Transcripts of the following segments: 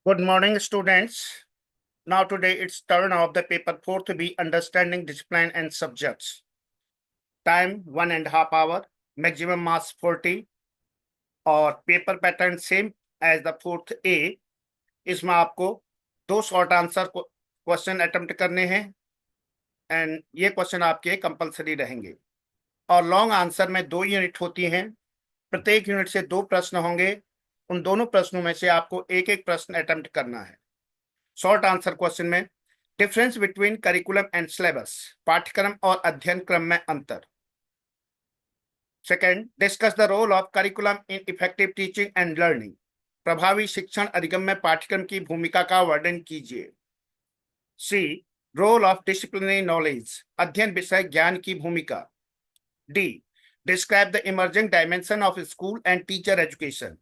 Good morning, students. Now today it's turn of the paper 4 to be understanding discipline and subjects. Time 1.5 hour, maximum mass 40 और paper pattern same as the fourth ए। इसमें आपको 2 short answer question attempt करने हैं and ये question आपके compulsory रहेंगे। और लॉन्ग आंसर में 2 यूनिट होती हैं, प्रत्येक यूनिट से 2 प्रश्न होंगे। उन दोनों प्रश्नों में से आपको एक एक प्रश्न अटेम्प्ट करना है। शॉर्ट आंसर क्वेश्चन में difference between curriculum and syllabus, पाठ्यक्रम और अध्ययन क्रम में अंतर। Second, discuss the role of curriculum in effective teaching and learning, प्रभावी शिक्षण अधिगम में पाठ्यक्रम की भूमिका का वर्णन कीजिए। सी, रोल ऑफ डिसिप्लिनरी नॉलेज, अध्ययन विषय ज्ञान की भूमिका। D, describe the emerging dimension of school and teacher education,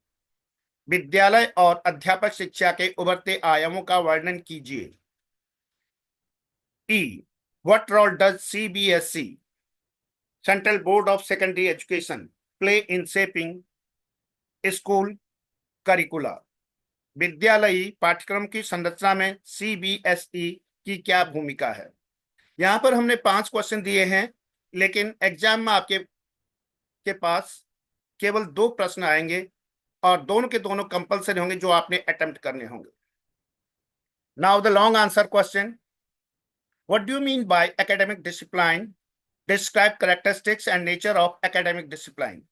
विद्यालय और अध्यापक शिक्षा के उभरते आयामों का वर्णन कीजिए। E, what role does CBSE, central board of secondary education, play in shaping school curricula, विद्यालयी पाठ्यक्रम की संरचना में सीबीएसई की क्या भूमिका है। यहां पर हमने 5 क्वेश्चन दिए हैं, लेकिन एग्जाम में आपके पास केवल 2 प्रश्न आएंगे और दोनों के दोनों कंपलसरी होंगे जो आपने अटेम्प्ट करने होंगे। Now the long answer question, what do you mean by academic discipline, describe characteristics and nature of academic discipline,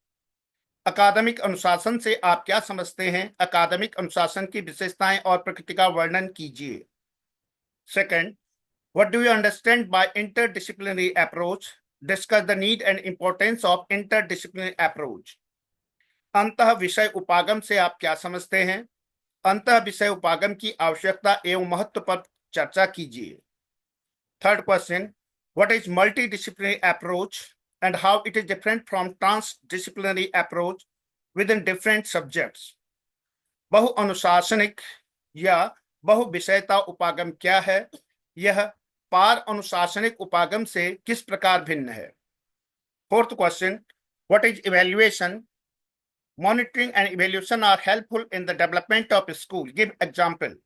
अकादमिक अनुशासन से आप क्या समझते हैं, अकादमिक अनुशासन की विशेषताएं और प्रकृति का वर्णन कीजिए। Second, what do you understand by interdisciplinary approach, discuss the need and importance of interdisciplinary approach, अंतः विषय उपागम से आप क्या समझते हैं, अंतः विषय उपागम की आवश्यकता एवं महत्व पर चर्चा कीजिए। Third question, what is multidisciplinary approach and how it is different from transdisciplinary approach within different subjects, बहुअनुशासनिक या बहुविषयता उपागम क्या है, यह पार अनुशासनिक उपागम से किस प्रकार भिन्न है। Fourth question, what is evaluation, monitoring and evaluation are helpful in the development of school, give example,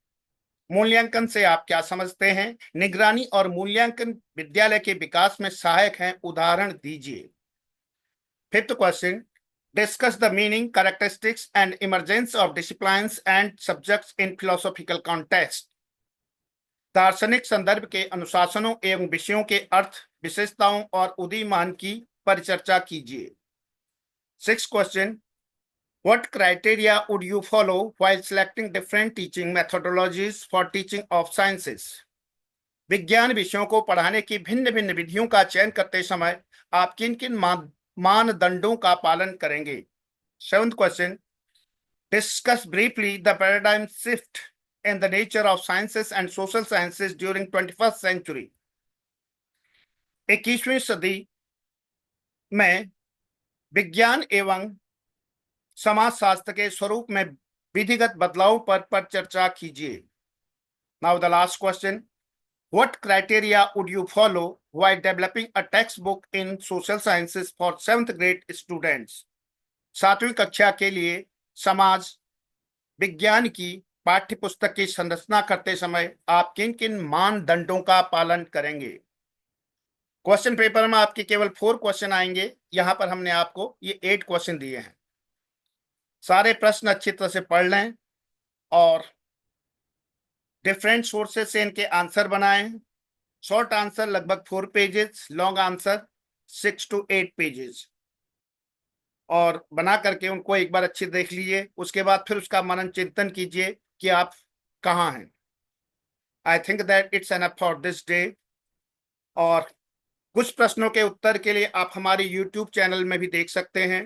मूल्यांकन से आप क्या समझते हैं, निगरानी और मूल्यांकन विद्यालय के विकास में सहायक हैं, उदाहरण दीजिए। Fifth question, discuss the meaning, characteristics and emergence of disciplines and subjects in philosophical context, दार्शनिक संदर्भ के अनुशासनों एवं विषयों के अर्थ, विशेषताओं और उदीयमान की परिचर्चा कीजिए। Sixth question, what criteria would you follow while selecting different teaching methodologies for teaching of sciences, विज्ञान विषयों को पढ़ाने की भिन्न भिन्न विधियों का चयन करते समय आप किन किन मानदंडों का पालन करेंगे। Seventh question, discuss briefly the paradigm shift in the nature of sciences and social sciences during 21st century, 21वीं सदी में विज्ञान एवं समाजशास्त्र के स्वरूप में विधिगत बदलाव पर चर्चा कीजिए। Now the last question, what criteria would you follow while developing a text book in social sciences for 7th grade students, 7वीं कक्षा के लिए समाज विज्ञान की पाठ्य पुस्तक की संरचना करते समय आप किन किन मानदंडों का पालन करेंगे। क्वेश्चन पेपर में आपके केवल 4 क्वेश्चन आएंगे, यहां पर हमने आपको ये 8 क्वेश्चन दिए हैं। सारे प्रश्न अच्छी तरह से पढ़ लें और डिफरेंट सोर्सेस से इनके आंसर बनाएं। शॉर्ट आंसर लगभग 4 pages, long answer 6 to 8 pages, और बना करके उनको एक बार अच्छी देख लीजिए। उसके बाद फिर उसका मनन चिंतन कीजिए कि आप कहाँ हैं। I think that it's enough for this day. और कुछ प्रश्नों के उत्तर के लिए आप हमारे यूट्यूब चैनल में भी देख सकते हैं।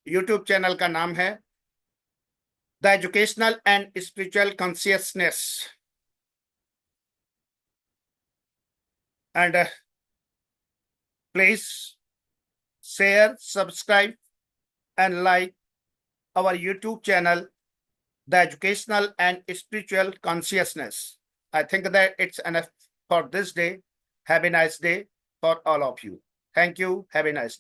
यूट्यूब चैनल का नाम है The Educational and Spiritual Consciousness, and please share, subscribe and like our YouTube channel, The Educational and Spiritual Consciousness. I think that it's enough for this day. Have a nice day for all of you. Thank you. Have a nice day.